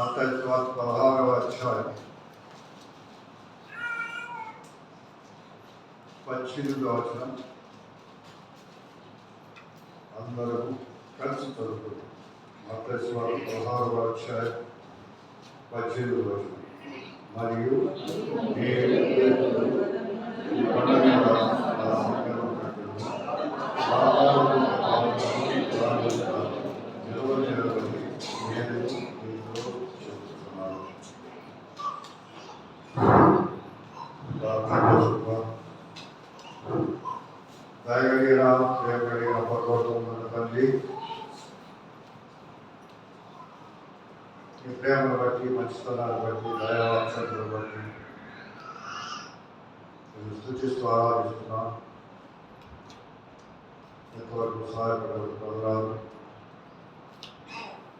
మత్తయి సువార్త 16వ అధ్యాయం 18వ వచనం అందరూ కలిసి చదువుతుంది. మత్తయి సువార్త 16వ అధ్యాయం 18వ వచనం. మరియు దయగలిగిన ప్రేమగలిగిన పరలోకమందున్న తండ్రి, మీ ప్రేమను బట్టి, మంచితనాన్ని బట్టి, దయావాత్సల్యాలను బట్టి నేను స్తుతిస్తూ ఆరాధిస్తున్నాను. ఎంతవరకు సహాయపడవచ్చు ప్రజలు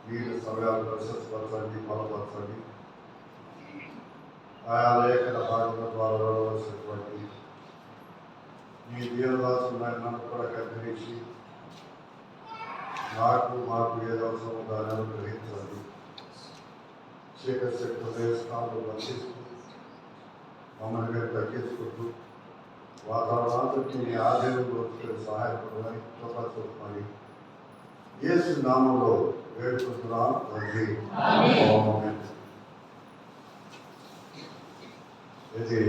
వీరి సమయాలు పరిశుభ్రపరచండి, బలపరచండి. ఆయా లేఖన భాగంలో ద్వారా వెళ్ళవలసినటువంటి మీ దీనదాసులను నన్ను కూడా కనిపించి మాకు ఏదో అవసరమో దాన్ని అనుగ్రహించండి. చీకటి శక్తులు స్థానంలో వర్తిస్తూ మమ్మల్ని మీరు తగ్గించుకుంటూ వాతావరణానికి మీ ఆధీనంలో సహాయపడమని కృపచూపమని యేసు నామములో వేడుకుంటున్నాం తండ్రి. ఇది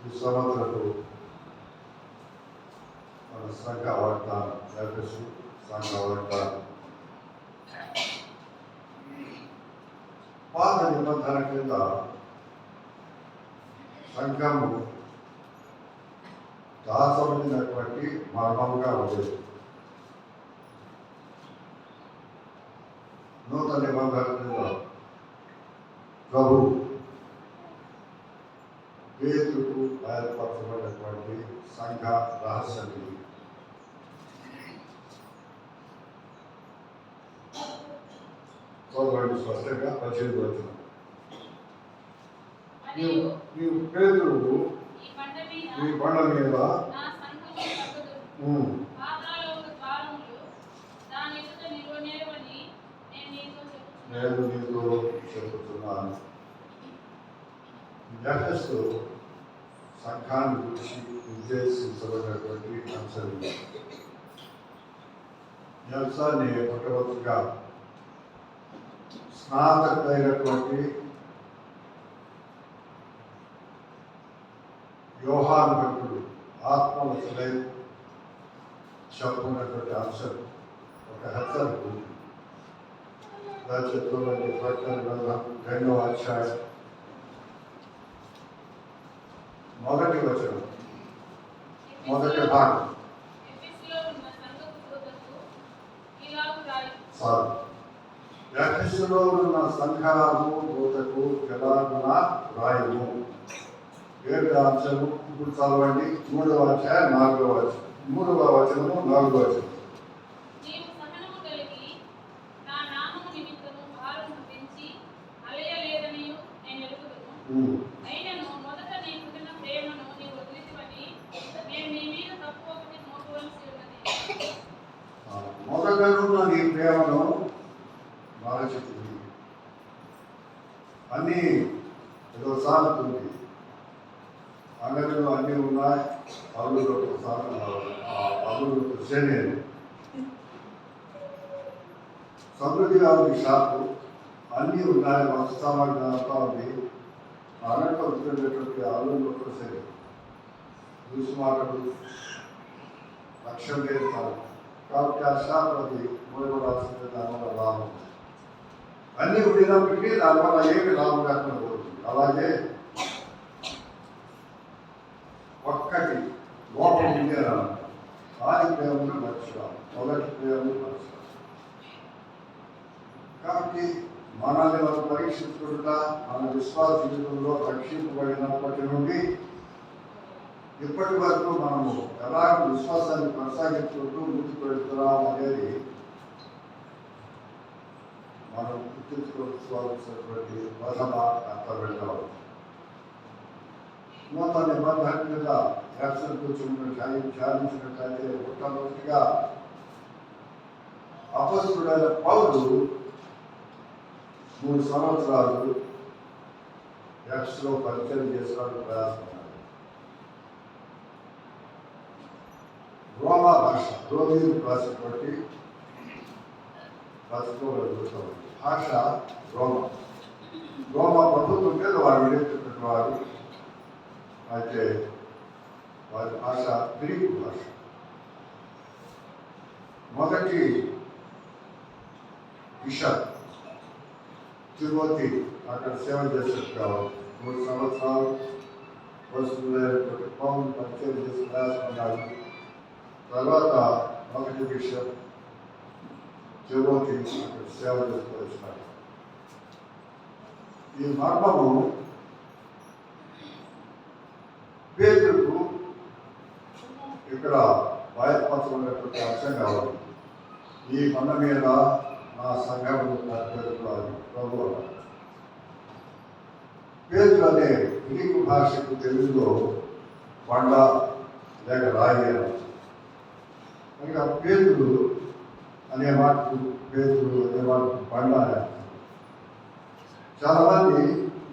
ఈ సంవత్సరపు మన సంఘ వాగ్దానం, సంఘ వాగ్దానం. పాత నిబంధన కింద సంఘము దాచబడినటువంటి మర్మంగా ఉండేది. నూతన నిబంధన కింద ప్రభు పేతురుకు ఏర్పరచబడినటువంటి సంఘ రహస్యం ఇది. చదవండి స్పష్టంగా 18వ వచనం. నీవు పేతురుకు ఈ బండ మీద నేను నీతో చెబుతున్నాను. ఎఫెసు సంఘాన్ని గురించి ఉద్దేశించబడినటువంటి అంశం. ఈ అంశాన్ని మొట్టమొదటిగా స్నాతకుడైనటువంటి యోహాను భక్తుడు ఆత్మవశులై చెప్పుకున్నటువంటి అంశం ఒక హెచ్చరిక. చూడండి, ప్రకటన గ్రంథం 2వ అధ్యాయం 1వ వచనం, మొదటి భాగం. ఎఫెసులో ఉన్న సంఘము దూతకు ఎలాగున రాయము. 7వ అంశము. ఇప్పుడు చదవండి 3వ అధ్యాయం 4వ వచనం. 3వ వచనము 4వ వచనం. మొదటనున్న నీ ప్రేమను మరచితివి. అన్నీ ఏదో సాగుతుంది. అంగడిలో అన్నీ ఉన్నాయి. అల్లులకు అల్లులకు శ్రేణి సమృద్ధిగా ఉంది. షాపు అన్నీ ఉన్నాయి. వస్తు సామాగ్రి అంతా ఉంది. అంగడిలో వచ్చేటటువంటి అల్లులకు సరే చూసి మాటలు లక్ష్యం లేదు కాబట్టి ఆ షాప్ అది మూడవలసింది. దానివల్ల లాభం అన్నీ ఉండినప్పటికీ దానివల్ల ఏమి లాభం లేకుండా పోతుంది. అలాగే ఒక్కటి లోపం ఉంది అని అన్నారు. ఆది ప్రేమను మర్చిపోవాలి, మొదటి ప్రేమను మర్చిపోవాలి. కాబట్టి మనల్ని మనం పరీక్షించుకుంటా మన విశ్వాస జీవితంలో రక్షింపబడినప్పటి నుండి ఇప్పటి వరకు మనము ఎలాగ విశ్వాసాన్ని కొనసాగించుకుంటూ ముందుకు వెళ్తున్నాం అనేది మనం గుర్తించుకోవాల్సినటువంటి ప్రథమ కర్తవ్యం. నూతన నిబంధన మీద యాక్షన్ ధ్యానించినట్లయితే మొట్టమొదటిగా అపొస్తలుడైన పౌలు 3 సంవత్సరాలు ఎక్స్లో పరిచయం చేసుకోవడానికి ప్రయాసపడ్డారు. రోమా భాష, రోమీలు భాష బట్టి బతుకోగలుగుతాం. భాష రోమా ప్రభుత్వం మీద వారు నేర్చుకున్నవారు. అయితే వారి భాష గ్రీకు భాష. మొదటి బిషప్ తిమోతి అక్కడ సేవ చేసేది కావాలి. 3 సంవత్సరాలు వస్తువులైనటువంటి పౌరులు పరిచయం చేసి ప్రయాసపడ్డారు. తర్వాత మొదటి బిషప్ తిమోతి అక్కడ సేవ చేస్తూ వచ్చినారు. ఈ మర్మము పేతురుకు ఇక్కడ బయలుపరచబడినటువంటి అంశం కావాలి. ఈ కొండ మీద నా సంఘములు కట్టుకోవాలి ప్రభు. పేతురు అనే గ్రీకు భాషకు తెలుగులో కొండ లేక రాయి అని. కనుక పేతురు అనే మాటకు పేతురు అనే మాటకు బండ అని. చాలామంది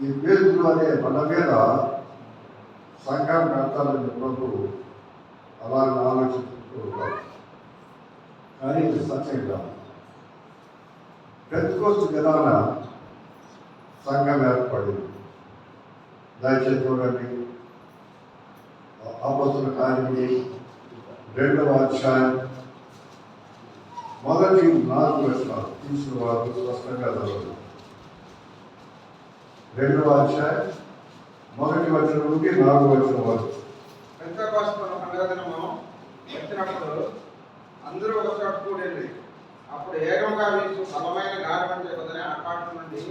ఈ పేతురు అనే బండ మీద సంఘం కడతారని ప్రభు అలాగే ఆలోచిస్తూ ఉంటారు. కానీ ఇది సత్యం కాదు. పెంతెకోస్తు దినాన సంఘం ఏర్పడింది. దయచేసి చూడండి, అపోస్తలుల కార్యములు 2వ అధ్యాయం మొదటి 4 వచనాలు తీసుకున్న వారు స్పష్టంగా చదవండి. 2వ అధ్యాయం మొదటి వచనం నుండి 4వ వచనం వరకు. పెంతెకోస్తు పండుగ దినము వచ్చినప్పుడు అందరూ ఒక చోట కూడింది. అప్పుడు ఏకంగా వీసు బలమైన గాలి వంటి కుదిరే ఆకాశం నుండి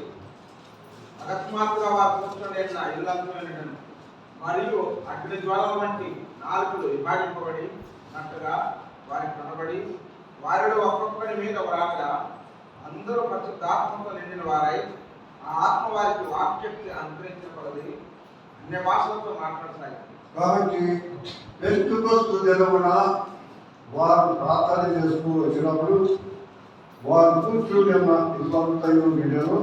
అకస్మాత్తుగా వారు కూర్చొని ఇల్లంతమైన మరియు అగ్ని జ్వాలల వంటి నాలుకలు విభాగింపబడినట్టుగా వారికి కనబడి వారిలో ఒక్కొక్కరి మీద రాగా అందరూ పరిశుద్ధాత్మతో నిండిన వారై ఆ ఆత్మ వారికి వాక్శక్తి అనుగ్రహించబడి అన్య భాషలతో మాట్లాడసాగారు. కాబట్టి పెంతెకోస్తు దినమున వారు ప్రార్థన చేస్తూ వచ్చినప్పుడు వారు కూర్చుని ఉన్న ఇల్లంతయు నిండెను.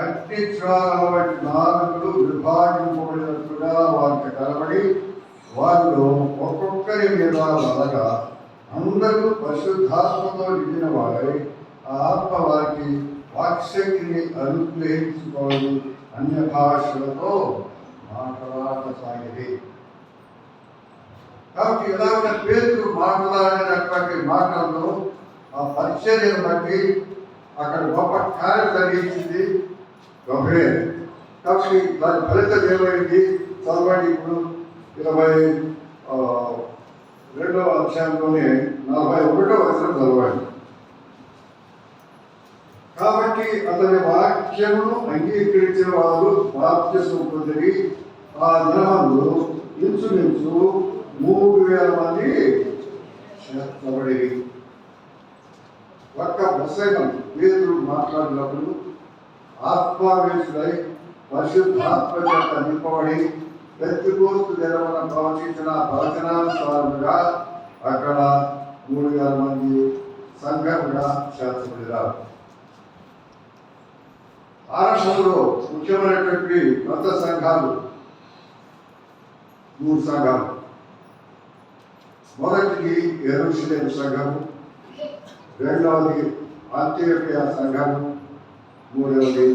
అగ్ని జ్వాలల వంటి నాలుకలు విభాగింపబడినట్టుగా వారికి కనబడి వారిలో ఒక్కొక్కరి మీద వలగా అందరూ పరిశుద్ధాత్మతో నిండిన వారై ఆ ఆత్మ వారికి వాక్శక్తిని అనుగ్రహించుకోవాలి అన్య భాషలతో మాట్లాడసాగిరి. కాబట్టి ఇలా ఉన్న పేతురు మాట్లాడినటువంటి మాటలను ఆ పరిచర్యను బట్టి అక్కడ గొప్ప కార్యం జరిగించింది. గొప్పే. కాబట్టి దాని ఫలితం ఏమైంది చదవండి. ఇప్పుడు 22వ అధ్యాయంలోనే 41వ వచనం చదవండి. కాబట్టి అతని వాక్యమును అంగీకరించిన వారు బాప్తిస్మం పొంది ఆ దినమందు ఇంచుమించు 3000 మంది చేర్చబడి. ఒక్క ప్రసంగం పేతురు మాట్లాడినప్పుడు ఆత్మావేశుడై పరిశుద్ధాత్మ చేత నింపబడి పెంతెకోస్తు దినమున ప్రవచించిన ప్రవచనానుసారముగా అక్కడ 3000 మంది సంఘముగా చేర్చబడినారు. ఆరంభంలో ముఖ్యమైనటువంటి కొత్త సంఘాలు 3 సంఘాలు. మొదటిది యెరూషలేము సంఘము, రెండవది అంతియోకియ సంఘము, మూడవది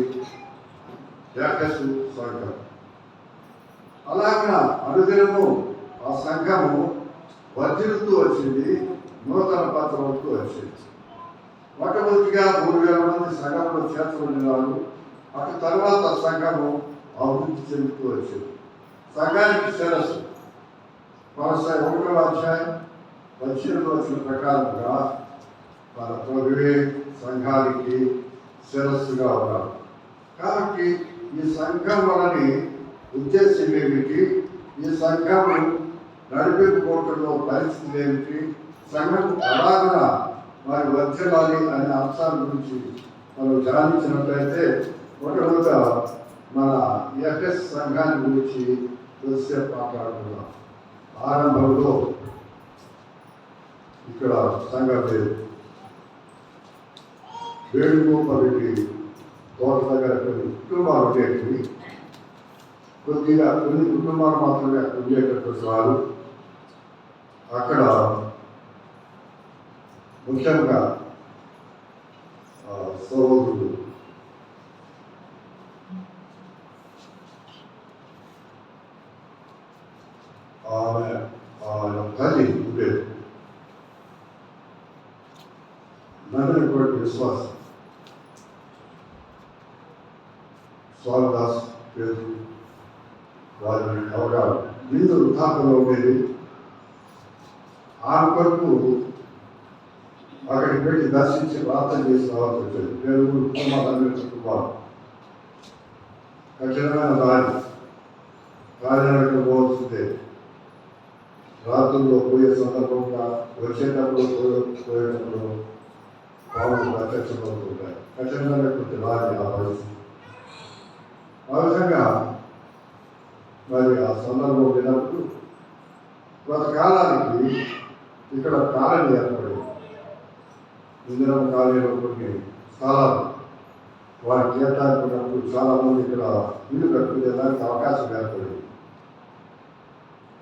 ఎఫెసు సంఘం. అలాగా అనుదినము ఆ సంఘము వర్ధిల్లుతూ వచ్చింది, నూతన పత్రములతో వచ్చింది. మొట్టమొదటిగా 3000 మంది సంఘంలో చేర్చబడినారు. అటు తర్వాత సంఘము అభివృద్ధి చెందుతూ వచ్చింది. సంఘానికి శిరస్సు 1వ అధ్యాయం 18వ వచనం ప్రకారంగా మన ప్రభువే సంఘానికి శిరస్సుగా ఉన్నారు. కాబట్టి ఈ సంఘం వలని ఉద్దేశం ఏమిటి, ఈ సంఘం నడిపించుకోవటంలో పరిస్థితులు ఏమిటి, సంఘం అలాగ మరి వర్ధిల్లాలి అనే అంశాల గురించి మనం ధ్యానించినట్లయితే మొట్టమొదట మన ఎఫెస్ సంఘాన్ని గురించి కొద్దిసేపు మాట్లాడుతున్నాం. ఆరంభంలో ఇక్కడ సంఘ పేరు వేణుగోపాలరెడ్డి తోట దగ్గర కొన్ని కుటుంబాలు ఉండేటివి. కొద్దిగా కొన్ని కుటుంబాలు మాత్రమే అక్కడ ఉండేటటువంటి వారు. అక్కడ ముఖ్యంగా సహోదరుడు ఆయన తల్లి ఉండేది. నమ్మినటువంటి విశ్వాసం స్వామిదాస్ పేరు వారి అవగాహన వీళ్ళు వృద్ధాపంలో ఉండేది. ఆమె కొరకు అక్కడికి వెళ్ళి దర్శించి ప్రార్థన చేసి రావాల్సి వచ్చేది. పేరు కుటుంబాలు కఠినమైన దారి కాలినడక పోవాల్సిందే. రాత్రుల్లో పోయే సందర్భంగా వచ్చేటప్పుడు పోయేటప్పుడు పాములు ప్రత్యక్షమవుతుంటాయి. కఠినమైనటువంటి దారి ఆ పరిస్థితి. ఆ విధంగా మరి ఆ సందర్భం విన్నప్పుడు కొంతకాలానికి ఇక్కడ కాలనీ ఏర్పడింది. ఇందిరం కాలనీలో కొన్ని స్థలాలు వారి కేటాయించినప్పుడు చాలామంది ఇక్కడ ఇల్లు కట్టుకునేదానికి అవకాశం ఏర్పడింది.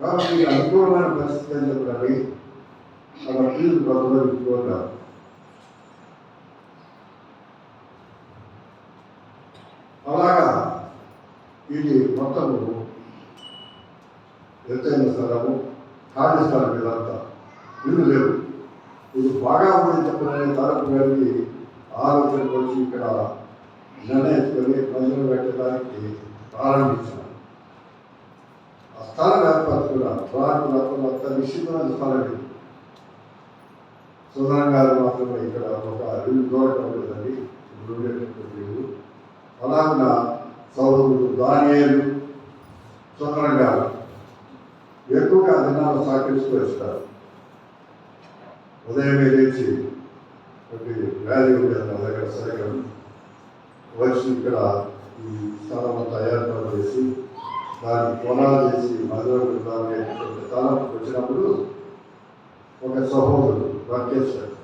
కాబట్టి అనుకూలమైన పరిస్థితి అని చెప్పాలి. అలా ఇల్లు ప్రతిపాదించుకున్నారు. అలాగా ఇది మొత్తము ఎత్తైన స్థలము, ఖాళీ స్థలం ఇదంతా ఇల్లు లేవు. ఇది బాగా ఉందని చెప్పిన తరపు గారికి ఆలోచనకు వచ్చి ఇక్కడ నిర్ణయించుకొని ప్రజలు పెట్టడానికి ప్రారంభించారు. ఆ స్థలం ఏర్పరచుకున్నారు. ప్రారంభంతా నిశ్చితమైన స్థలం ఇది. సుందరం గారు మాత్రమే ఇక్కడ ఒక ఇల్లు దూరం ఉండేదండి. ఇప్పుడు ఉండేటటువంటి ఇల్లు. అలాగిన సౌరుడు దానియేలు సుందరం గారు ఎక్కువగా దినాలు సహకరిస్తూ వస్తారు. ఉదయమే లేచి ఒకటి వ్యాధి ఉండేది నా దగ్గర సరిగ్గా వచ్చి ఇక్కడ ఈ స్థలం అంతా ఏర్పాటు చేసి దాన్ని పొలాలు చేసి మధురటువంటి స్థలం వచ్చినప్పుడు ఒక సహోదరుడు వర్కేశాడు.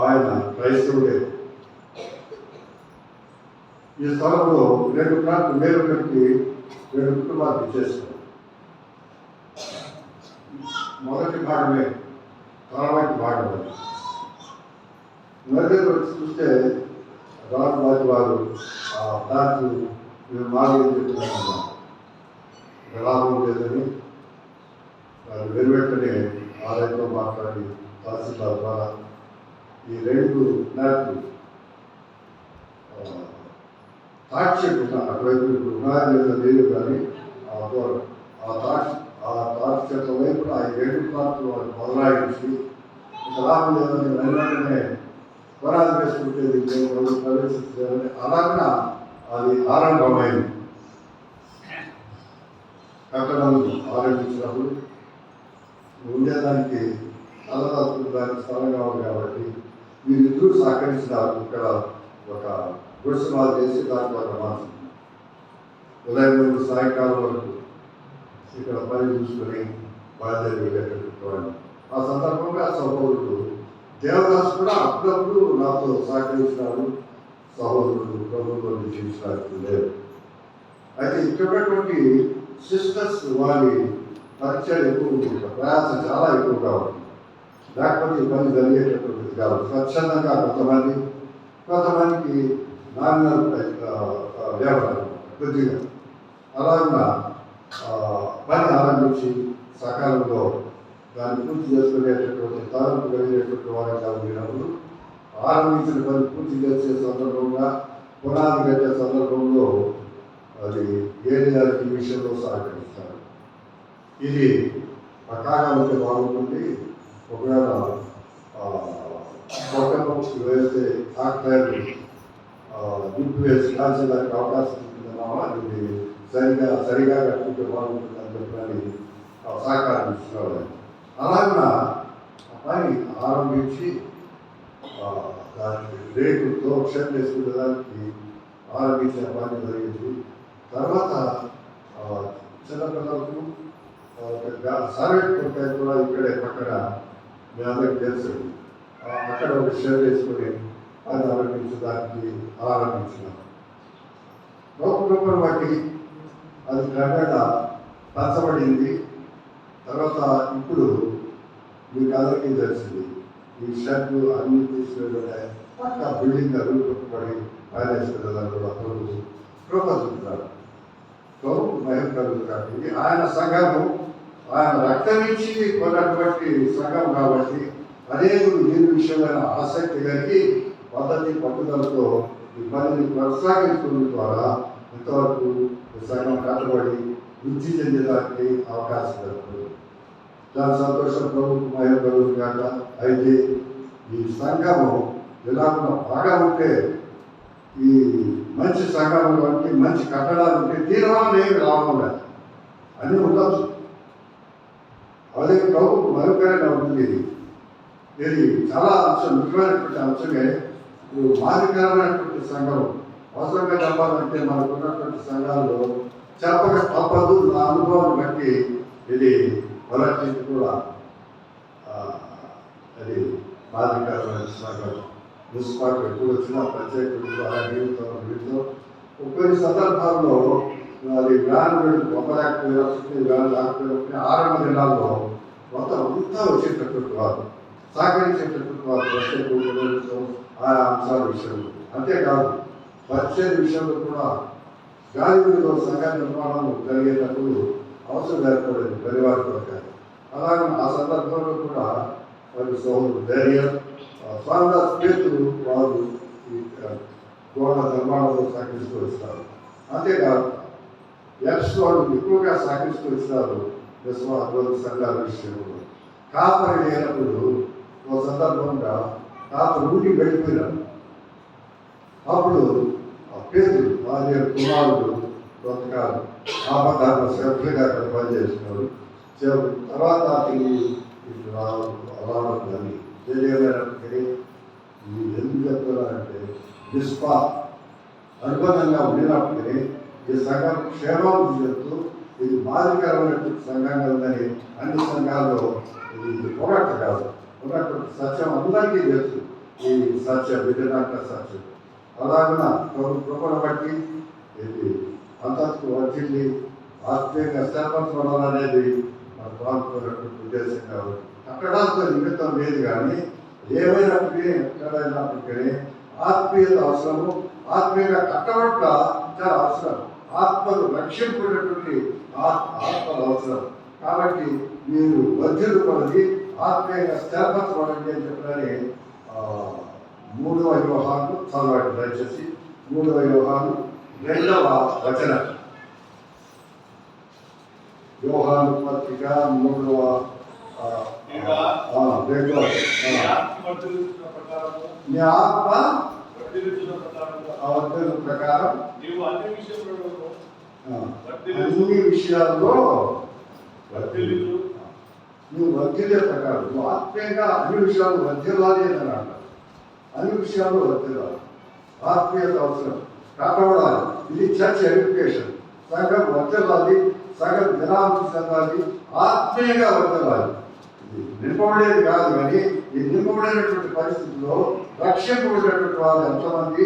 ఆయన క్రైస్తవుడే. ఈ స్థలంలో 2 ప్లాట్లు మేలు పెట్టి 2 కుటుంబాలకు ఇచ్చేస్తాడు. మొదటి భాగమే తర్వాత భాగమే. నదిలో వచ్చి చూస్తే రాజు వారు ఆ ఫ్లాట్లు మేము మాకు చెప్తున్నామన్నా లాభం లేదని వారు వెలువెట్టనే ఆలయంతో మాట్లాడి తహసీల్దార్ ద్వారా ఈ 2 ఫ్లాట్లు తాక్షకున్నా అటువైపు ఇప్పుడు ఉన్నాయని లేదు కానీ ఆ తాక్షత వైపు ఆ 2 ఫ్లాట్లు వాళ్ళు మొదలాగించి ఇక లాభం లేదని వెంటనే పునాది వేసుకుంటే మేము ప్రవేశించాలని అలాగా అది ఆరంభమైంది. కట్టడం ఆరంభించినప్పుడు ఉండేదానికి దానికి స్థలం కావాలి కాబట్టి వీరిద్దరూ సహకరించినారు. ఇక్కడ ఒక గుడిసెమాలు చేసి దాంట్లో ఒక మాసం ఉదయం నుండి సాయంకాలం వరకు ఇక్కడ పని చూసుకొని బయలుదేరి వెళ్ళేటటువంటి ఆ సందర్భంగా సహోదరుడు దేవదాస్ కూడా అప్పుడప్పుడు నాతో సహకరించినాడు. సహోదరుడు ప్రభుత్వం జీవించడానికి లేదు. అయితే ఇక్కడ సిస్టర్స్ వారి పరిచయం ఎక్కువ ఉంటుంది. ప్రయాస చాలా ఎక్కువగా ఉంటుంది. లేకపోతే ఈ పని జరిగేటటువంటిది కాదు. స్వచ్ఛందంగా కొంతమందికి నామినల్ లేవరు కొద్దిగా అలాగా పని ఆరంభించి సకాలంలో దాన్ని పూర్తి చేసుకునేటటువంటి తరపు కలిగేటువంటి వారికి కలిగినప్పుడు ఆరంభించిన పని పూర్తి చేసే సందర్భంగా పునాది కట్టే సందర్భంలో అది ఏరియాకి ఈ విషయంలో సహకరిస్తారు. ఇది పక్కాగా ఉంటే బాగుంటుంది. ఒకవేళ కొత్త వేస్తే ఆక్టైర్లు గుర్తు వేసి కాల్చేదానికి అవకాశం ఉంటుందన్నా ఇది సరిగా కట్టుకుంటే బాగుంటుందని చెప్పని సహకారం ఇస్తున్నారు. అలాగా పని ఆరంభించి దానికి రేకులతో క్షేత్ర వేసుకునేదానికి ఆరంభించిన పని జరిగింది. తర్వాత చిన్నపిల్లలకు సర్వేట్ కొట్టాయి కూడా ఇక్కడే పక్కన మీ అందరికి తెలుసు. అక్కడ ఒక షెడ్ వేసుకొని అది ఆరంభించడానికి ఆరంభించినాం. కృపను బట్టి అది క్రమేణా పంచబడింది. తర్వాత ఇప్పుడు మీకు అందరికీ తెలిసింది ఈ షెడ్ అన్ని తీసుకెళ్ళే పక్క బిల్డింగ్ రూపడి పైన కృప చూపుతారు. భయం కలుగుతుంది. ఆయన సంఘము ఆయన రక్తమించి కొన్నటువంటి సంఘం కాబట్టి అనేకులు దీని విషయమైన ఆసక్తి కలిగి పద్ధతి పట్టుదలతో ఈ పనిని కొనసాగించడం ద్వారా ఇంతవరకు ఈ సంఘం కట్టబడి వృద్ధి చెందడానికి అవకాశం కలుగుతుంది. చాలా సంతోషం. ప్రభుత్వ మహిళ కలుగుతుంది కాక. అయితే ఈ సంఘము ఎలా బాగా ఉంటే ఈ మంచి సంఘంలో మంచి కట్టడాలు ఉంటే దీనివల్ల ఏమి లాభం లేదు. అన్నీ ఉండవచ్చు. అదే ప్రభుత్వ మరుపైన ఉంటుంది. ఇది చాలా అంశం, ముఖ్యమైనటువంటి అంశమే. ఇప్పుడు మాదిరికరమైనటువంటి సంఘం అవసరంగా చెప్పాలంటే మనకు ఉన్నటువంటి సంఘాల్లో చెప్పక తప్పదు. నా అనుభవాన్ని బట్టి ఇది మొదటి కూడా అది మాదిరికరమైన సంఘం. మున్సిపాలిటీ ఎప్పుడు వచ్చినా ప్రత్యేక వీటితో కొన్ని సందర్భాల్లో అది వ్యాన్ గొప్పలేకపోయినప్పుడు వ్యాన్ లేకపోయినప్పుడు ఆరంభ దినాల్లో మొత్తం అంతా వచ్చేటటువంటి వారు సహకరించేటటువంటి వారు ప్రత్యేక ఆయా అంశాల విషయంలో. అంతేకాదు పరిచయ విషయంలో కూడా గాలిలో సంఘ నిర్మాణం జరిగేటప్పుడు అవసరం ఏర్పడేది పరివారంతో. అలాగే ఆ సందర్భంలో కూడా వారి సోదరుడు ధైర్యం స్వామిదాస్ పేతులు వారు ఈ గోడ నిర్మాణంలో సహకరిస్తూ వస్తారు. అంతేకాదు ఎక్స్ వాళ్ళు ఎక్కువగా సహకరిస్తూ వచ్చినారు విశ్వాస సంఘాల విషయంలో. కాపరి లేనప్పుడు ఒక సందర్భంగా కాపరి ఊరికి వెళ్ళిపోయినారు. అప్పుడు ఆ పేతులు వారి కుమారుడు కొంతకాలం ఆపదాన్ని సెక్రటరీగా పనిచేస్తున్నారు. తర్వాత రావట్లేదు తెలియలేనప్పటికీ ఎందుకు చెప్తున్నారంటే విశ్వా అనుబంధంగా ఉండినప్పటికీ ఈ సంఘం క్షేమాభివృద్ధి చెప్తూ ఇది బాధికరమైనటువంటి సంఘంగా ఉందని అన్ని సంఘాల్లో ఇది పోరాట కాదు. ఉన్నటువంటి సత్యం అందరికీ తెలుసు. ఈ సత్యం విధానంగా సత్యం అలాగన కృపను బట్టి ఇది అంతకు వచ్చింది. ఆత్మీయంగా స్థిరపరచబడాలనేది మన ప్రాంతమైనటువంటి ఉద్దేశం కాదు. కట్టడాలతో నిమిత్తం లేదు, కానీ ఏమైనప్పటికీ ఎక్కడైనప్పటికీ ఆత్మీయత అవసరము. ఆత్మీయంగా కట్టబట్ట చాలా అవసరం. ఆత్మను రక్షింపుకునేటువంటి ఆత్మలు అవసరం. కాబట్టి మీరు వజ్రులు కొనది ఆత్మీయంగా స్థిరపరచబడండి అని చెప్పినని 3వ యోహాను చదవండి దయచేసి. 3వ యోహాను 2వ వచనం. యోహాను పత్రిక 3వ నీ ఆత్మ ప్రకారం అన్ని విషయాల్లో నువ్వు వర్ధిల్లే ప్రకారం నువ్వు ఆత్మీయంగా అన్ని విషయాలు వర్ధిల్లాలి అని అంటారు. అన్ని విషయాల్లో వర్ధిల్లాలి. ఆత్మీయత అవసరం. కట్టబడాలి. ఇది చర్చ్ ఎడ్యుకేషన్. సంఘం వర్ధిల్లాలి. సంఘం దినాభివృద్ధి చెందాలి. ఆత్మీయంగా వర్ధిల్లాలి. ఇది నింపబడేది కాదు, కానీ ఈ నింపబడినటువంటి పరిస్థితుల్లో రక్షింపబడినటువంటి వాళ్ళు ఎంతమంది,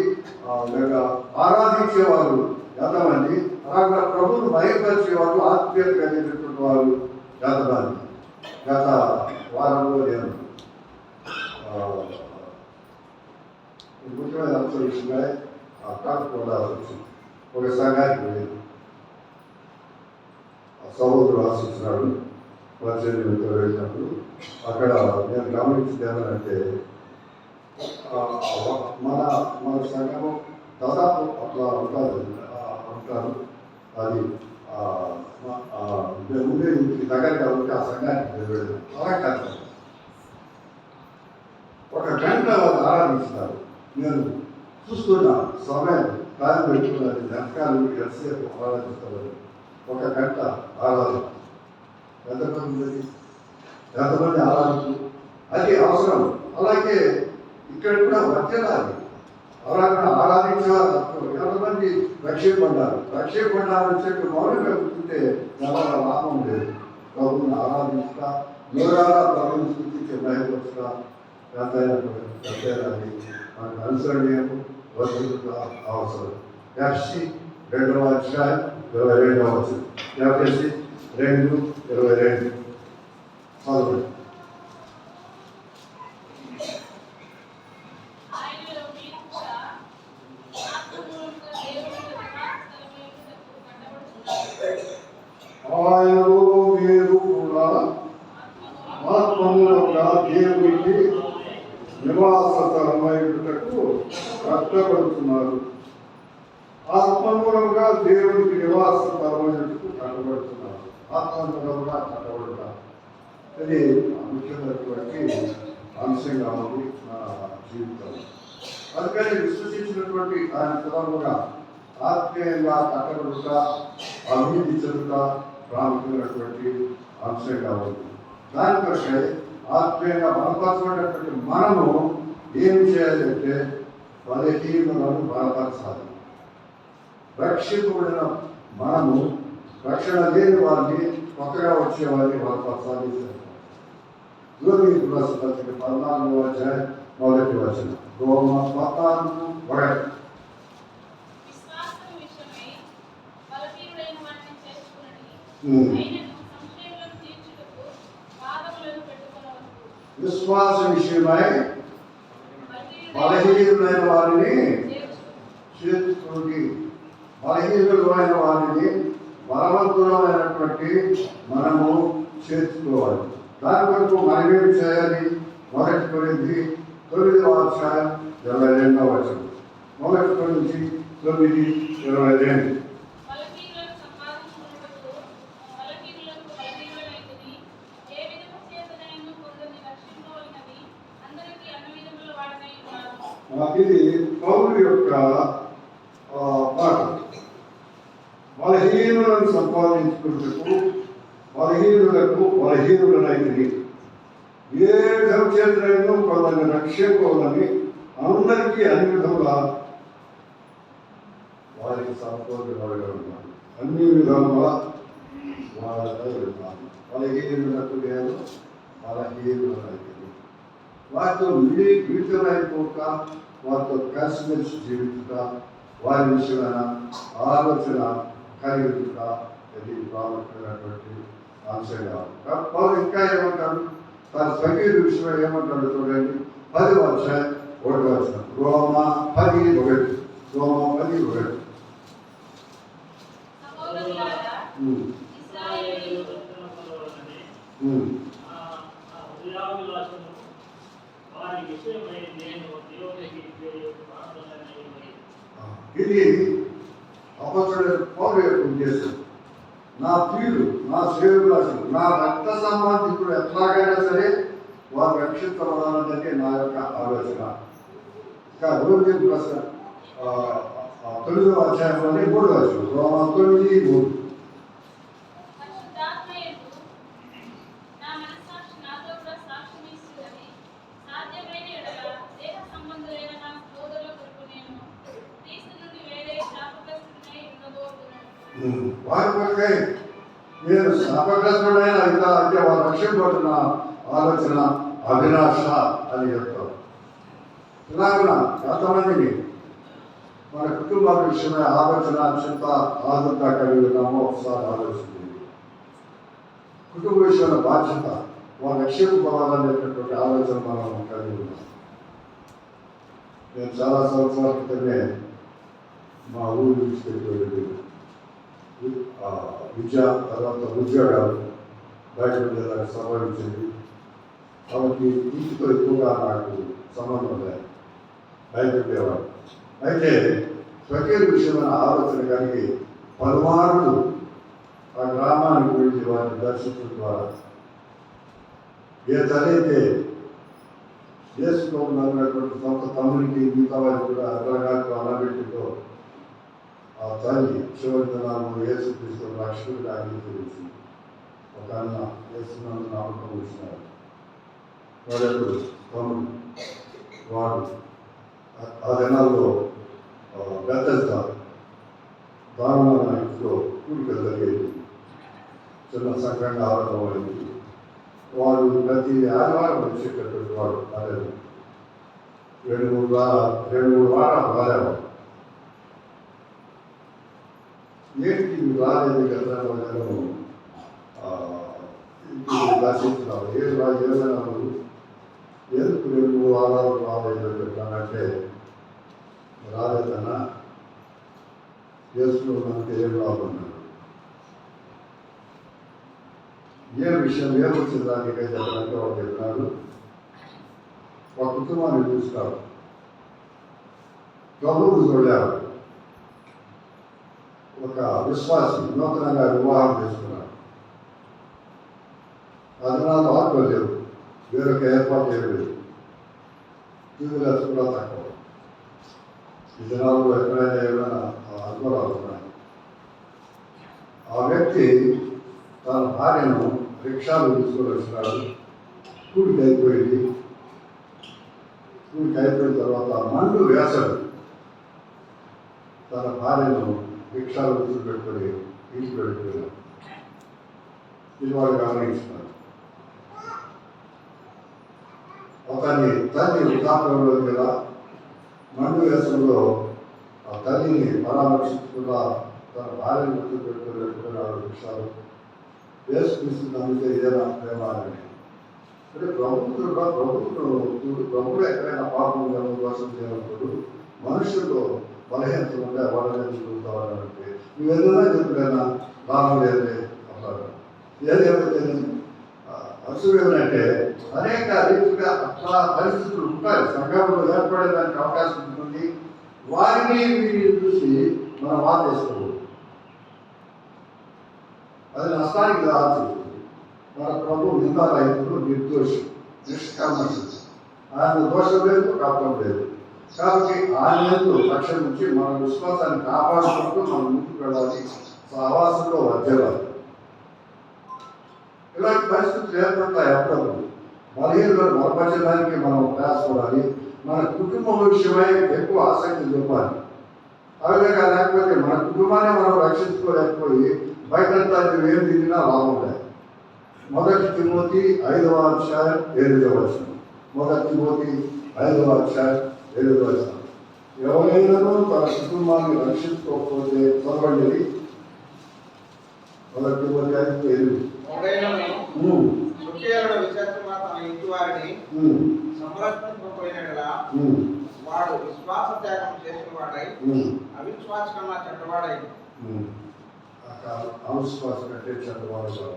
ఆరాధించేవారు ఎంతమంది, అలాగే ప్రభువును భయపరిచేవారు ఆత్మీయత కలిగినటువంటి వారు ఎంతమంది. గత వారంలో నేను ముఖ్యమైన అంశం విషయంగా కాకపోవడా వచ్చింది. ఒక సంఘానికి వెళ్ళింది. సహోదరుడు ఆశిస్తున్నాడు. పరిచయంతో వెళ్ళినప్పుడు అక్కడ నేను గమనించింది ఏమనంటే మన సంఘము దాదాపు అట్లా ఉంటారు. అది ఉండే ఇంటికి దగ్గర కాబట్టి ఆ సంఘానికి వెళ్ళాను. అలా కాదు, ఒక గంట వాళ్ళు ఆరాధిస్తున్నారు. నేను చూస్తున్నా సమయం దాని పెట్టుకున్నది వెనకాల ఎంతసేపు ఆరాధిస్తారు. ఒక గంట ఆరాధన ఎంతమంది ఆరాధన అది అవసరం. అలాగే ఇక్కడ కూడా వర్తిల్లాలి. అలాగే ఆరాధించేవారు ఎంతమంది రక్షింపడ్డారని చెప్పి మౌనంగా కూర్చుంటే చాలా లాభం లేదు. ప్రభువుని ఆరాధించుతా నూరారా ప్రభుని స్థితించే భయపరుచుతా ఎంతైనా మనకు అనుసరణీయము వర్తించుట అవసరం. ఎఫ్సి 2వ అధ్యాయం 22వ వచనం. ఎఫ్ఎస్సి 2:22 చదవండి. ఆయనలో మీరు కూడా ఆత్మమూలంగా దేవునికి నివాస స్థలమైనటకు కష్టపడుతున్నారు. ఆత్మమూలంగా దేవునికి నివాస స్థలమైనటకు కట్టబడుతున్నారు. ఆత్మమూలంగా కట్టబడుతున్నారు. ఇది ముఖ్యమైనటువంటి అంశంగా ఉంది నా జీవితంలో. అందుకని విశ్వసించినటువంటి ఆయన కులంగా ఆత్మీయంగా కట్టబడుట, అభివృద్ధి చెందుట ప్రాముఖ్యమైనటువంటి అంశంగా ఉంది. దానికొరకై ఆత్మీయంగా బలపరచబడినటువంటి మనము ఏం చేయాలంటే బలహీనులను బలపరచాలి. రక్షింపబడిన మనము రక్షణ లేని వారిని కొత్తగా వచ్చే వారిని బలపరచాలి. రోమీయులకు రాసిన పత్రిక 14వ అధ్యాయం 1వ వచనం. రోమ 14:1. విశ్వాస విషయమై బలహీనులైన వారిని చేర్చుకోండి. బలహీనులైన వారిని బలవంతులమైనటువంటి మనము చేర్చుకోవాలి. దాని వరకు మనమేం చేయాలి? 1 కొరింథీ 9వ అధ్యాయం 22వ వచనం. 1 కొరింథీ 9:22. ఇది పౌలు యొక్క మాట. బలహీనులను సంపాదించుకున్నకు బలహీనులకు బలహీనులనైంది. ఏ విధం చేతనైనా కొందరిని రక్షించుకోవాలని అందరికీ అన్ని విధముల వారికి సంపూర్ణంగా ఉన్నాను. అన్ని విధముల వారిపై ఉన్నాను. బలహీనులకు నేను బలహీనులనైంది. వారితో విడితమైపోక వారితో కలిసిమెలిసి జీవించుట, వారి విషయమైన ఆలోచన కలిగిట ఇది ప్రాముఖ్యమైనటువంటి అంశంగా. వారు ఇంకా ఏమంటారు? తన స్వకీయుల విషయం ఏమంటాడు చూడండి. 10వ అధ్యాయం 1వ వచనం. రోమా 10:1. రోమా 10:1. ఇది అపస్తుడైన పౌలు యొక్క ఉద్దేశం. నా ప్రియులు, నా సేవకులు, నా రక్త సంబంధికుడు ఎట్లాగైనా సరే వారు రక్షించబడాలన్నది నా యొక్క ఆలోచన. ఇంకా రోమియోకు రాసిన 9వ అధ్యాయంలోనే 3వ వచనం. రోమా 9:3. వారి కొరకై నేను శాపగ్రస్తుడైన ఇంకా అంటే వారు రక్షింపబడిన ఆలోచన అభిలాష అని చెప్తారు. ఇలాగన ఎంతమందిని మన కుటుంబాల విషయమై ఆలోచన చింత ఆదుర్త కలిగి ఉన్నామో ఒకసారి ఆలోచించింది. కుటుంబ విషయమైన బాధ్యత వారు రక్షింపబడాలనేటటువంటి ఆలోచన మనం కలిగి ఉన్నాం. నేను చాలా సంవత్సరాల క్రితమే మా ఊరు విడిచిపెట్టి విద్య తర్వాత ఉద్యోగాలు బయట వెళ్ళడానికి సంభవించింది. కాబట్టి ఇంటితో ఎక్కువగా నాకు సంబంధం లేదు, బయట ఉండేవాడు. అయితే స్వకీయ విషయమైన ఆలోచన కలిగి పలుమార్లు ఆ గ్రామానికి వెళ్ళి వారిని దర్శించడం ద్వారా ఏ తలైతే చేసుకున్నటువంటి సొంత తమ్మునికి మిగతా వారికి కూడా ఎలాగాకు అనబెట్టితో ఆ తల్లి చివరి దినాలను యేసు క్రీస్తు రక్షకుడిగా అంగీకరించింది. ఒక అన్న యేసునందు నమ్మకం వచ్చినారు. వాడు తమ్ముడు వాడు ఆ దినాల్లో బెత్తెస్దా దారుణమైన ఇంట్లో కూడిక జరిగేది. చిన్న సంఘంగా ఆరంభమైంది. వాడు ప్రతి ఆదివారం వచ్చేటటువంటి వాడు రాలేదు. 2-3 వారాలు రాలేవాడు. ఏంటి రాలేదు కదా నేను ఇప్పుడు దర్శించినావు ఏమైనా ఎందుకు 2-3 వారాలు రాలేదు చెప్పానంటే రాలేదన్నా చేసుకున్నంత ఏం రాబన్నాడు. ఏ విషయం ఏమొచ్చింది దానికై చెప్పాలంటే వాడు చెప్పినాడు, ఒక కుటుంబాన్ని చూస్తాడు, ప్రభువును చూడాడు, ఒక విశ్వాసి నూతనంగా వివాహం చేసుకున్నాడు. అది నాకు ఆత్మ లేవు, వేరొక ఏర్పాటు చేయలేదు, జీవులు కూడా తక్కువ. ఈ దినాల్లో ఎక్కడైనా ఏమైనా అనుభవాలు ఉన్నాయి. ఆ వ్యక్తి తన భార్యను రిక్షాలు తీసుకొని వచ్చినాడు. కూడికి అయిపోయింది. కూడికి అయిపోయిన తర్వాత మండు వేసడు. తన భార్యను రిక్షాలు కూర్చోబెట్టుకొని ఇంటికి వెళ్ళిపోయినాడు. ఇది వాడు గమనించినాడు. అతని తల్లి వృద్ధాప్యంలో కదా మండు వేసంలో ఆ తల్లిని పరామర్శించకుండా తన భార్యను కూర్చోబెట్టుకొని వెళ్ళిపోయినాడు రిక్షాలు. వేసుకుని నమ్మితే ఏదైనా ప్రేమ అని అంటే ప్రభుత్వం ఎక్కడైనా పాపం కోసం చేయనప్పుడు మనుషుల్లో బలహీనతలు ఉంటే వాళ్ళని చూస్తావాలంటే నువ్వు ఏదైనా చెప్పలేనా లాభం లేదే అన్నారు. ఏదేమైతే అసలు ఏమంటే అనేక రీతిగా అట్లా పరిస్థితులు ఉంటాయి. సంఘంలో ఏర్పడేదానికి అవకాశం ఉంటుంది. వారిని వీరిని చూసి మనం వాదేసుకోవాలి. అది నష్టానికి దాచుతుంది. మన ప్రభు నిందారహితుడు, నిర్దోషి, నిష్కల్మషుడు. ఆయన దోషం లేదు, కప్పం లేదు. కాబట్టి ఆయన లక్ష్యం నుంచి మన విశ్వాసాన్ని కాపాడుకుంటూ మనం ముందుకు వెళ్ళాలి. సహవాసంలో వర్జలాలి. ఇలాంటి పరిస్థితులు ఏర్పడతాయి. అప్పుడప్పుడు బలహీనతను బలపరచడానికి మనం ప్రయాసపడాలి. మన కుటుంబం విషయమై ఎక్కువ ఆసక్తి చూపాలి. అలాగే లేకపోతే మన కుటుంబాన్ని మనం రక్షించుకోలేకపోయి బయటంతా ఏం తిరిగినా లాభం లేదు. 1 తిమోతి 5వ అధ్యాయం 7వ వచనం. 1 తిమోతి 5వ అధ్యాయం 7వ వచనం. ఎవరైనా తన కుటుంబాన్ని రక్షించుకోకపోతే చదవండి. 1 తిమోతి 5:7. వాడు విశ్వాస త్యాగం చేసిన వాడై అవిశ్వాస కన్నా చెడ్డవాడై అవిశ్వాసం అంటే చెడ్డవాడు.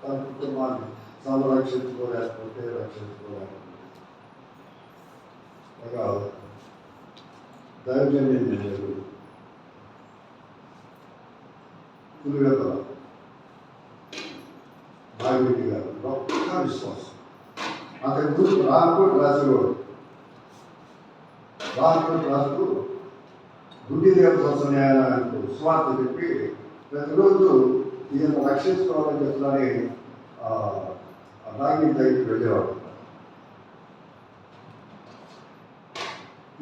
తన కుటుంబాన్ని సంరక్షించుకోలేకపోతే రక్షించుకోలేకపోతే ఒక దైవజన్యం లేదు. పులివెందుల నాగిరెడ్డి గారు గొప్ప విశ్వాసం. అతని గురించి రానుకోటి రాసేవాడు. రానుకోటి రాస్తూ గుడ్డి దేవత న్యాయాలకు స్వార్థ చెప్పి ప్రతిరోజు ఈయన రక్షించుకోవాలని చెప్తానని నాగిరెడ్డి దగ్గరికి వెళ్ళేవాడు.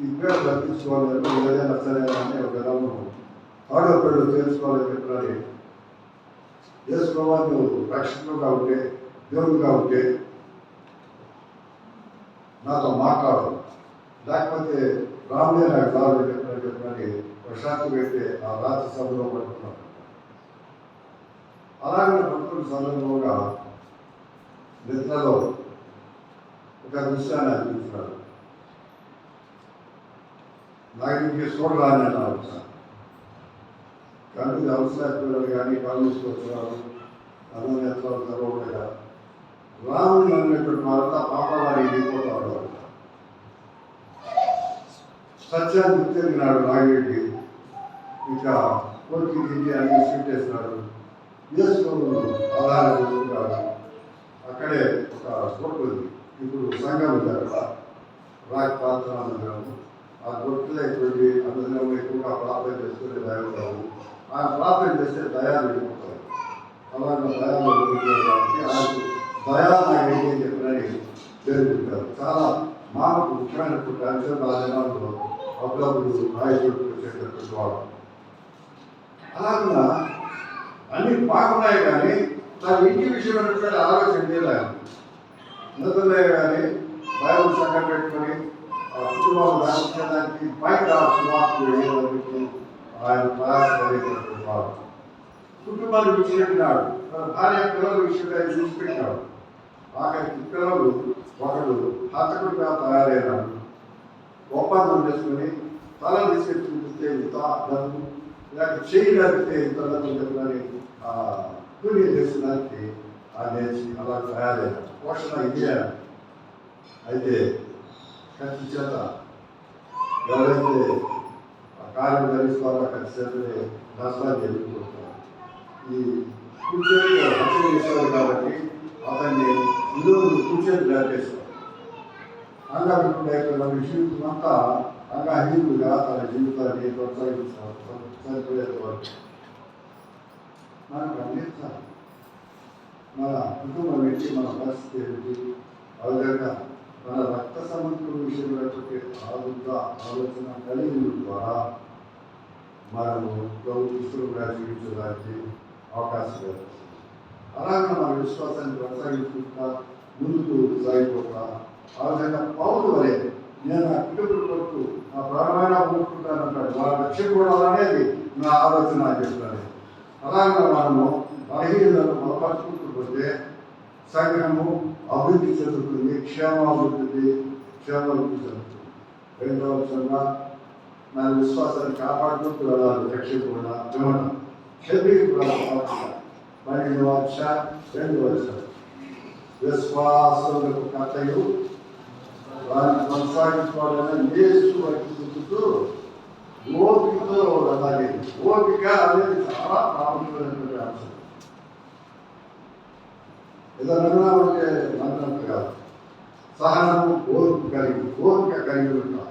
ఈ పేరు తప్పించుకోవాలంటే ఏదైనా సరే అని ఒక విధంగా ఆడో పేరు తెలుసుకోవాలని చెప్పాలని చేసుకోవాలి. నువ్వు రక్షకుడుగా ఉంటే, దేవుడుగా ఉంటే నాతో మాట్లాడు, లేకపోతే రాముడే నాకు కావాలి చెప్పని ప్రశాంతి పెట్టి ఆ రాత్రి సభలో పడుతున్నాడు. అలాగే పడుతున్న సందర్భంగా నిద్రలో ఒక విషయాన్ని అనిపించినాడు. నాగిరికి చూడరాని అన్నారు. కళ్ళు అవసరం కానీ కళ్ళు తీసుకొచ్చినారు. అన్నం ఎట్లా తెరవకుండా రాముని అనేటువంటి వాళ్ళంతా పాపాలని దిగిపోతాడు. సత్యాన్ని గుర్తెరిగినాడు నాగిరెడ్డి. ఇంకా కోరిక తిండి అన్ని స్వీట్ వేసినాడు. వేసుకొని ఆధారం చేసుకున్నాడు. అక్కడే ఒక గొట్టు ఉంది. ఇప్పుడు సంఘం ఉంది అక్కడ, రాక్ ప్రార్థన మందిరము. ఆ గొట్టులోకి వెళ్ళి అందులో ఎక్కువగా ప్రార్థన చేసుకునే దైవతాము. ఆ ప్రార్థన చేస్తే దయాలు వెళ్ళిపోతాయి. అలాగే దయాలు వెళ్ళిపోతాయి కాబట్టి ఆయనకు దయాన్ని ఏం చెప్పినని పేర్కొంటారు. చాలా మాకు ముఖ్యమైనటువంటి అంశం ఆ దినాల్లో అప్పుడప్పుడు రాయచోటు వచ్చేటటువంటి వాడు. అలాగా అన్ని బాగున్నాయి కానీ తన ఇంటి విషయమైనటువంటి ఆలోచన లేదు. ఆయన నిద్రలే కానీ బైబుల్ సంఘం పెట్టుకొని ఆ కుటుంబాలు రక్షించడానికి బయట సువార్తలు వేయడానికి ఆయన ప్రయాసపడేటటువంటి వాడు. కుటుంబాన్ని విడిచిపెట్టినాడు, తన భార్య పిల్లల విషయంలో ఆయన విడిచిపెట్టినాడు. ఆఖరికి పిల్లలు ఒకడు హతకుడిగా తయారైనాడు. ఒప్పందం చేసుకుని తల తీసుకెళ్ళి చూపిస్తే ఇంత డబ్బు, లేక చేయి నడిపితే ఇంత డబ్బు చెప్పడానికి కూలీ చేసేదానికి అనేసి అలా తయారైనాడు. పోషణ ఇదే. అయితే ఖర్చు చేత ఎవరైతే ఆ కార్యం ధరిస్తారో ఖర్చు చేతనే నష్టాన్ని ఎదుర్కొంటారు. ఈ కూర్చొని హత్య చేసేవారు కాబట్టి అతన్ని ఈరోజు కూర్చొని లేపేస్తారు. అంగవికుడైన జీవితం అంతా అంగహీనుడుగా తన జీవితాన్ని కొనసాగిస్తారు. చనిపోయేది వరకు మనకు అందించాలి. మన కుటుంబం ఏంటి, మన పరిస్థితి ఏంటి, అదేవిధంగా మన రక్త సంబంధుల విషయంలో ఆలోచన కలిగి ద్వారా మనము గౌరవిస్తులుగా జీవించడానికి అవకాశం లేదు. అలాగే మన విశ్వాసాన్ని కొనసాగించుకుంటా ముందుకు సాగిపోతా ఆ విధంగా పౌరు వరే నేను నా కుటుంబం కొరకు నా ప్రాణమైన ఊరుకుంటానంటాడు. వాళ్ళ లక్ష్యం కూడా అనేది నా ఆలోచన అని చెప్తాను. అలాగే మనము బలహీనతను బలపరుచుకుంటూ పోతే సంఘము అభివృద్ధి చెందుతుంది, క్షేమాభివృద్ధి చెందుతుంది. రెండవ విషయంగా నా విశ్వాసాన్ని కాపాడుకుంటూ వెళ్ళాలి. లక్ష్యం కూడా వివరణ మరి వర్ష 2 వర్షాలు విశ్వాసములకు కర్తయు వారిని కొనసాగించుకోవాలని యేసు వైపు చూపుతూ ఓపికతో వెళ్ళాలి. ఓపిక అనేది చాలా ప్రాముఖ్యమైనటువంటి అంశం. ఏదైనా ఉంటే మంత్రంతో కాదు, సహనము ఓపిక కలిగి ఉంటాం.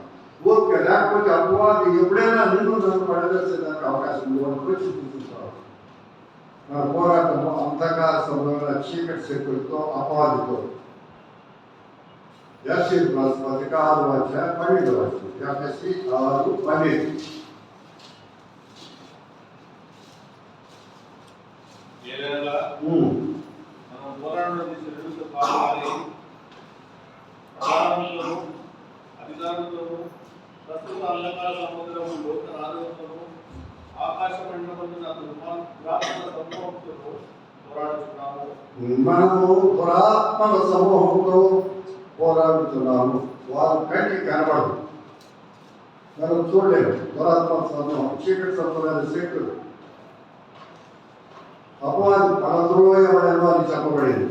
ఓపిక లేకపోతే అపవాది ఎప్పుడైనా నిన్ను పడవేసేదానికి అవకాశం ఉంది. వాళ్ళు వచ్చి చూపిస్తారు. మన పోరాటము అంధకార సంబంధమైన చీకటి శక్తులతో, అపవాదితో. యాసి 16 అధ్యాయం 12 వచనం. యాసి 6:12. మనం పోరాటంలో చేసే 2 పాపాలు ప్రధానంలోను అధికారంలోను ప్రస్తుత అంధకార సముద్రము లోక రాజులతోను ఆకాశ మండలమున దురాత్మల సమూహంతో పోరాడుతున్నాము. మనము దురాత్మల సమూహంతో పోరాడుతున్నాము. వారు కంటికి కనబడదు, మనం చూడలేము. దురాత్మల సమూహం చీకటి సంబంధమైన శక్తులు. అపవాది పరద్రోయబడను అని చెప్పబడింది.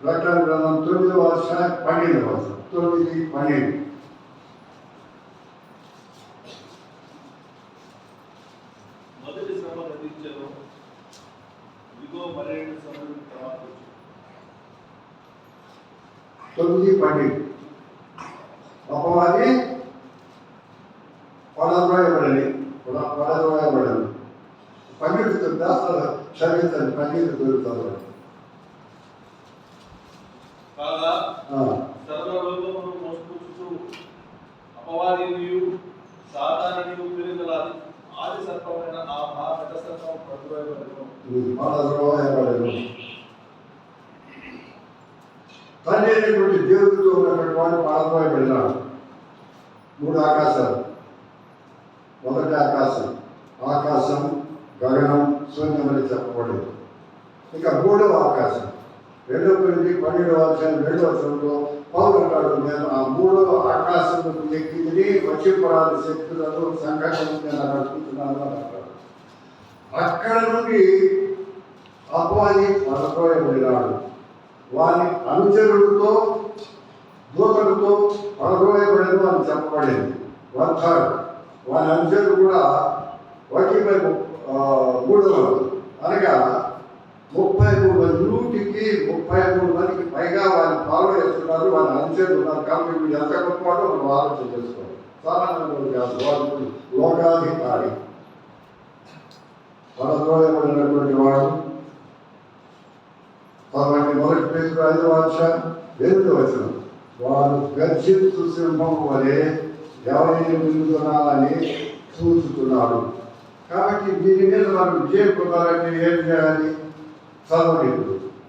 ప్రకటన గ్రంథం 9వ అధ్యాయం 12వ వచనం. 9:12. మొదటి శ్రమ గతించను, ఇదిగో మరి 2 శ్రమలు తర్వాత 9:12. అపవాది పరద్రోయబడని పన్నెండు దాసాలు క్షమించండి, 12 దొరుకుతారు. కాగా సర్వలోకమును మోసుకొచ్చుచు అపవాదినియు సాతానునియు పిలుగల ఆది సర్పమైన ఆ మహాఘట సర్పం పరద్రోయబడెను. తండ్రి అయినటువంటి దేవుడితో ఉన్నటువంటి వాడు పరద్రోయబడినాడు. 3 ఆకాశాలు. మొదటి ఆకాశం గగనం శూన్యమని చెప్పబడింది. ఇక 3వ ఆకాశం 2 Corinthians 12వ అధ్యాయం 2వ వచనంలో పౌలు అంటాడు, నేను ఆ 3వ ఆకాశం ఎక్కి వచ్చిపడాలి శక్తులను సంఘటన నేను నడుపుతున్నాను అని అంటాడు. అక్కడ నుండి అపవాది పరద్రోయబడినాడు. వాని అనుచరులతో దూతలతో పరద్రోయబడను అని చెప్పబడింది. వాని అనుచరులు కూడా 1/3 అనగా 133 మందికి పైగా వారిని ఫాలో చేస్తున్నారు. వారి అనుచరులు ఉన్నారు. కాబట్టి వీళ్ళు ఎంత గొప్పవాడో మనం ఆలోచన చేసుకోవాలి. సాధారణంగా కాదు, వాళ్ళు లోకాధికారి. పరద్రోయబడినటువంటి వాడు. కాబట్టి 1 Peter 5వ అధ్యాయం 8వ వచనం, వారు గర్జించు సింహం వలె ఎవరిని ముందునాలని చూచుతున్నాడు. కాబట్టి దీని మీద మనం విజయం పొందాలంటే ఏం చేయాలి? చదవలేదు.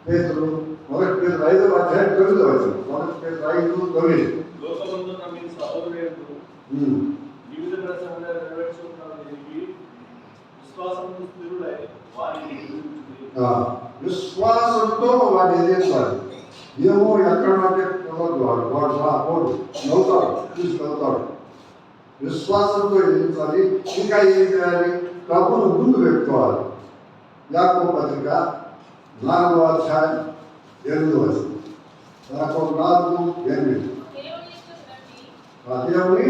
పేతురు మొదటి పేరు 5వ అధ్యాయం 9వ వచనం. మొదటి పేరు 5:9. లోకమందున్న మీ సహోదరులకు ఈ విధమైన సంగతులు నెరవేర్చుకున్నారని విశ్వాసంతో స్థిరులై వారిని విశ్వాసంతో వాడు ఎదిరించాలి. ఏమో ఎక్కడ అంటే కుదరదు, వాడు నవ్వుతాడు, చూసి నవ్వుతాడు. విశ్వాసంతో ఎదిరించాలి. ఇంకా ఏం చేయాలి? ప్రభువును ముందు పెట్టుకోవాలి. యాకోబు పత్రిక 4వ అధ్యాయం 8వ వచనం. యాకోబు 4:8. దేవుని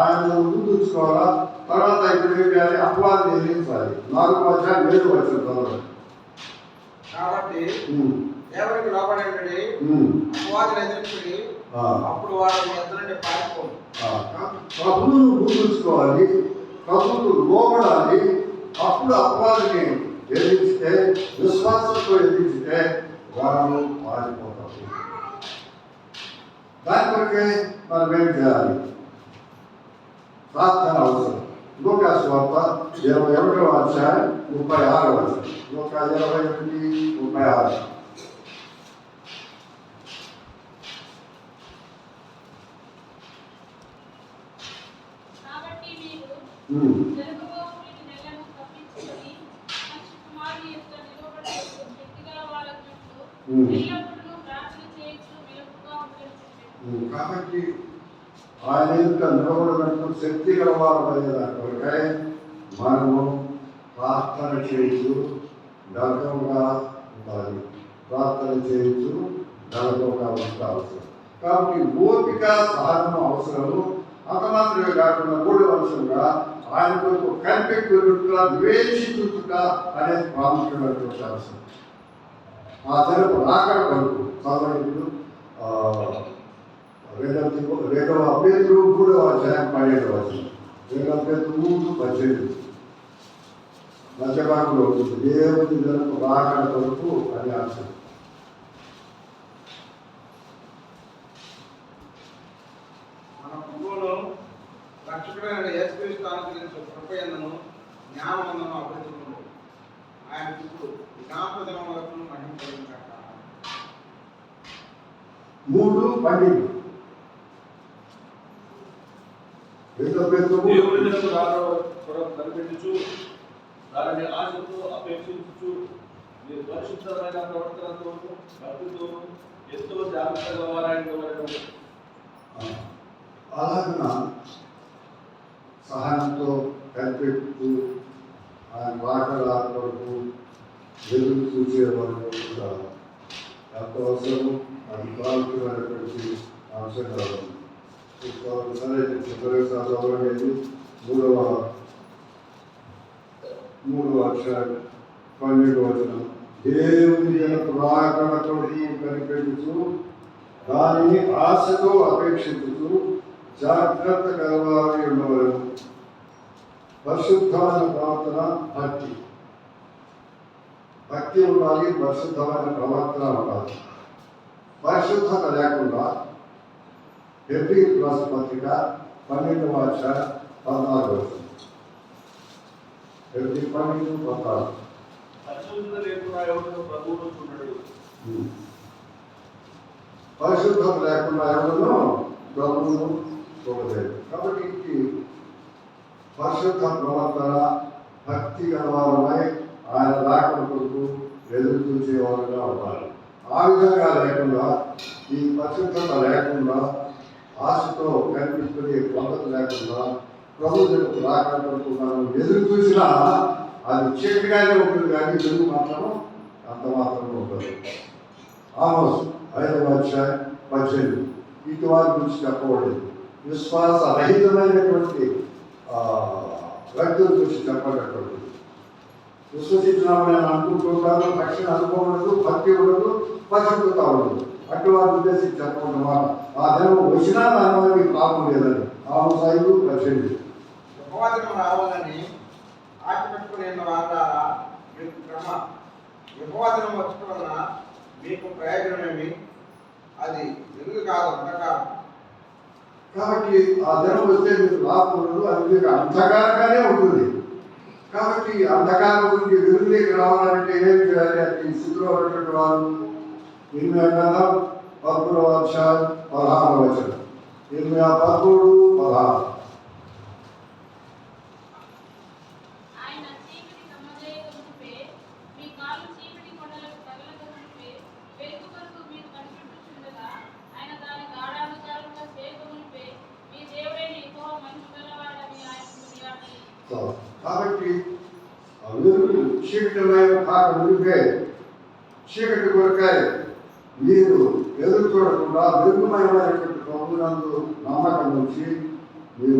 ఆయన ముందు ఉంచుకోవాలా. తర్వాత ఇప్పుడు ఏం చేయాలి? అపవాదిని ఎదిరించాలి. 4వ అధ్యాయం 7వ వచనం చదవండి. కాబట్టి ఎవరికి లోపడండి అపవాదిని ఎదిరించి అప్పుడు వాడు ఎదురంటే పారిపోదు. ప్రభువును గుర్తుంచుకోవాలి, ప్రభువుకు లోబడాలి. అప్పుడు అపవాదిని ఎదిరిస్తే, విశ్వాసంతో ఎదిరిస్తే వారు పారిపోతారు. దాని కొరకే మనం ఏం చేయాలి? ప్రార్థన అవసరం. లూకాసు వార్త 21వ అధ్యాయం 36వ వచనం. లూకా 21:36. కాబట్టి ఆయన యొక్క నిలబడినట్టు శక్తి గలవారైనట్టుగా మనము ప్రార్థన చేయొచ్చు, నరకంగా ఉండాలి. ప్రార్థన చేయొచ్చు, నరకంగా ఉండాల్సి. కాబట్టి ఓపిక సహనం అవసరము. అంత మాత్రమే కాకుండా 3వ అంశంగా ఆయన కొరకు కనిపెట్టుట, ద్వేషించుట అనేది ప్రాముఖ్యమైనటువంటి అంశం. ఆ తెలుపు రాకడ కొరకు చదవడు. 2వ పేతురు 3వ అధ్యాయం 12వ వచనం. 2వ పేతురు 3:18. మధ్యభాగంలో ఉంటుంది. దేవుని తెలుపు రాకడ కొరకు అనే అంశం. రక్షకుడైన యేసుక్రీస్తు అనుగ్రహించిన కృపయందును జ్ఞానమందును అభివృద్ధి పొందు. ఆయన ఇప్పుడు జ్ఞాపకం వరకు మహిమపడును కాక. 3:12. దేవుని కనిపెట్టుచు దానిని ఆశతో అపేక్షించు మీరు పరిశుద్ధమైన ప్రవర్తనతోను భక్తితోను ఎంతో జాగ్రత్తగా వారాయడం. అలాగన సహాయంతో కనిపెడుతూ ఆయన రాకడ కొరకు ఎదురు చూసేవారు కూడా ఎంత అవసరము. అది ప్రాముఖ్యమైనటువంటి అంశం కాదు. సరే చదవలేదు. 3వ అధ్యాయం 12వ వచనం. దేవుని రాకడ కొరకు కనిపెడుతూ దానిని ఆశతో అపేక్షించుతూ జాగ్రత్త కలవారి ఉండవలను. పరిశుద్ధమైన ప్రవర్తన భక్తి ఉండాలి. పరిశుద్ధమైన ప్రవర్తన ఉండాలి. పరిశుద్ధత లేకుండా హెబ్రీయులకు రాసిన పత్రిక 12వ అధ్యాయం 14వ వచనం. హెబ్రీ 12:14. పరిశుద్ధత లేకుండా ఎవరు ప్రభువును చూడడు. పరిశుద్ధత లేకుండా ఎవరు ప్రభువును చూడలేదు. కాబట్టి పరిశుద్ధ ప్రవర్తన, భక్తి గలవారమై ఆయన రాకడ కొరకు ఎదురు చూసేవారుగా ఉండాలి. ఆ విధంగా లేకుండా, ఈ పరిశుద్ధత లేకుండా, ఆశతో కనిపించుకునే పద్ధతి లేకుండా ప్రభు రాకడ కొరకు మనం ఎదురు చూసినా అది చీకటిగానే ఉంటుంది, కానీ వెలుగు మాత్రం అంత మాత్రం ఉంటుంది. ఆమోస్ 5వ అధ్యాయం 18. ఇటు వారి గురించి చెప్పబడింది. విశ్వాస రహితమైనటువంటి వ్యక్తుల గురించి చెప్పబడినటువంటి. విశ్వసించినామని అనుకుంటుంటారు, రక్షణ అనుకోవడదు, భక్తి ఉండదు, పరిశుద్ధత ఉండదు. అటు వారి ఉద్దేశించి చెప్పడం మాట. ఆ దినం వచ్చినా దానివల్ల మీకు లాభం లేదని. ఆమోస్ 5:18. ఉపవాదనం రావాలని ఆశ పెట్టుకుని వారా మీకు క్రమ ఉపవాదనం వచ్చడం వలన మీకు ప్రయోజనమేమి? అది వెలుగు కాదు, అంధకారం. కాబట్టి ఆ దినం వస్తే మీకు లాభం ఉండదు, అది మీకు అంధకారంగానే ఉంటుంది. కాబట్టి అంధకారం గురించి వెలుగులోకి రావాలంటే ఏం చేయాలి? అతి స్థితిలో ఉన్నటువంటి వారు 13 13 ఆయన చీకటి కమ్మజేయకుంటే మీ కాళ్ళు చీకటి కొండలకు తగలకుంటే వెలుగు కొరకు మీరు కనిపెట్టుచుండగా ఆయన దాని గాఢానుసారంగా చేయకుంటే మీ దేవుడైన యెహోవా మహిమ గలవాడని ఆయన కొనియాడి. కాబట్టి ఆ వెలుగు చీకటిమైన కాక మునిపే చీకటి కొరకాయ మీరు ఎదురు చూడకుండా వెలుగుమయమైనటువంటి ప్రభునందు నమ్మకం ఉంచి మీరు